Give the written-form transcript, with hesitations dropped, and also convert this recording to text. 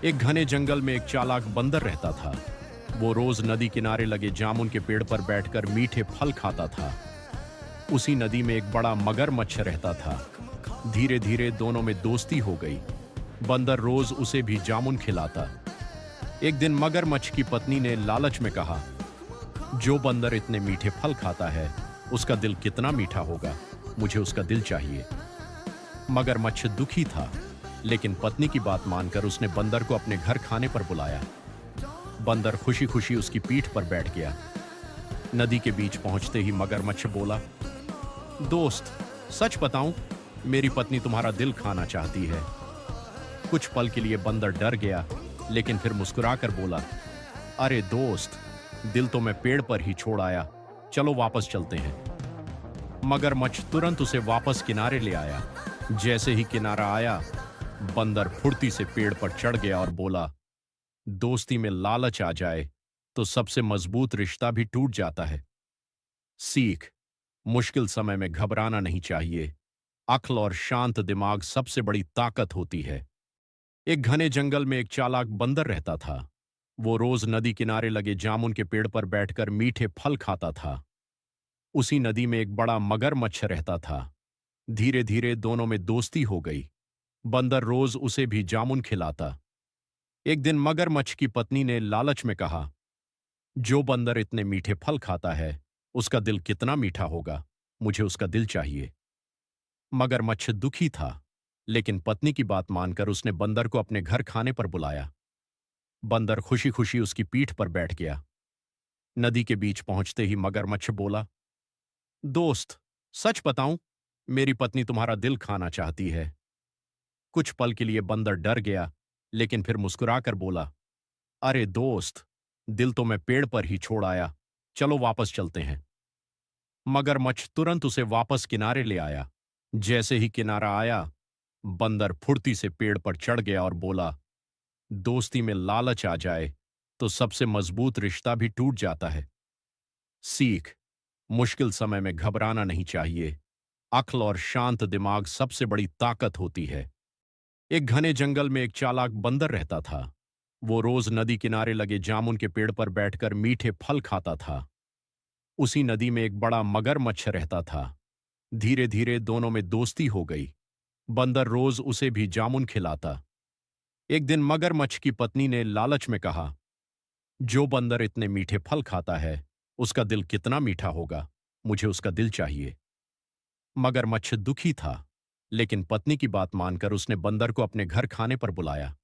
एक घने जंगल में एक चालाक बंदर रहता था। वो रोज नदी किनारे लगे जामुन के पेड़ पर बैठकर मीठे फल खाता था। उसी नदी में एक बड़ा मगरमच्छ रहता था। धीरे धीरे दोनों में दोस्ती हो गई। बंदर रोज उसे भी जामुन खिलाता। एक दिन मगरमच्छ की पत्नी ने लालच में कहा, जो बंदर इतने मीठे फल खाता है उसका दिल कितना मीठा होगा, मुझे उसका दिल चाहिए। मगरमच्छ दुखी था, लेकिन पत्नी की बात मानकर उसने बंदर को अपने घर खाने पर बुलाया। बंदर खुशी खुशी उसकी पीठ पर बैठ गया। नदी के बीच पहुंचते ही मगरमच्छ बोला, दोस्त, सच बताऊं, मेरी पत्नी तुम्हारा दिल खाना चाहती है। कुछ पल के लिए बंदर डर गया, लेकिन फिर मुस्कुराकर बोला, अरे दोस्त, दिल तो मैं पेड़ पर ही छोड़ आया, चलो वापस चलते हैं। मगरमच्छ तुरंत उसे वापस किनारे ले आया। जैसे ही किनारा आया, बंदर फुर्ती से पेड़ पर चढ़ गया और बोला, दोस्ती में लालच आ जाए तो सबसे मजबूत रिश्ता भी टूट जाता है। सीख, मुश्किल समय में घबराना नहीं चाहिए। अक्ल और शांत दिमाग सबसे बड़ी ताकत होती है। एक घने जंगल में एक चालाक बंदर रहता था। वो रोज नदी किनारे लगे जामुन के पेड़ पर बैठकर मीठे फल खाता था। उसी नदी में एक बड़ा मगरमच्छ रहता था। धीरे धीरे दोनों में दोस्ती हो गई। बंदर रोज उसे भी जामुन खिलाता। एक दिन मगरमच्छ की पत्नी ने लालच में कहा, जो बंदर इतने मीठे फल खाता है उसका दिल कितना मीठा होगा, मुझे उसका दिल चाहिए। मगरमच्छ दुखी था, लेकिन पत्नी की बात मानकर उसने बंदर को अपने घर खाने पर बुलाया। बंदर खुशी खुशी उसकी पीठ पर बैठ गया। नदी के बीच पहुंचते ही मगरमच्छ बोला, दोस्त, सच बताऊं, मेरी पत्नी तुम्हारा दिल खाना चाहती है। कुछ पल के लिए बंदर डर गया, लेकिन फिर मुस्कुराकर बोला, अरे दोस्त, दिल तो मैं पेड़ पर ही छोड़ आया, चलो वापस चलते हैं। मगरमच्छ तुरंत उसे वापस किनारे ले आया। जैसे ही किनारा आया, बंदर फुर्ती से पेड़ पर चढ़ गया और बोला, दोस्ती में लालच आ जाए तो सबसे मजबूत रिश्ता भी टूट जाता है। सीख, मुश्किल समय में घबराना नहीं चाहिए। अक्ल और शांत दिमाग सबसे बड़ी ताकत होती है। एक घने जंगल में एक चालाक बंदर रहता था। वो रोज नदी किनारे लगे जामुन के पेड़ पर बैठकर मीठे फल खाता था। उसी नदी में एक बड़ा मगरमच्छ रहता था। धीरे धीरे दोनों में दोस्ती हो गई। बंदर रोज उसे भी जामुन खिलाता। एक दिन मगरमच्छ की पत्नी ने लालच में कहा, जो बंदर इतने मीठे फल खाता है उसका दिल कितना मीठा होगा, मुझे उसका दिल चाहिए। मगरमच्छ दुखी था, लेकिन पत्नी की बात मानकर उसने बंदर को अपने घर खाने पर बुलाया।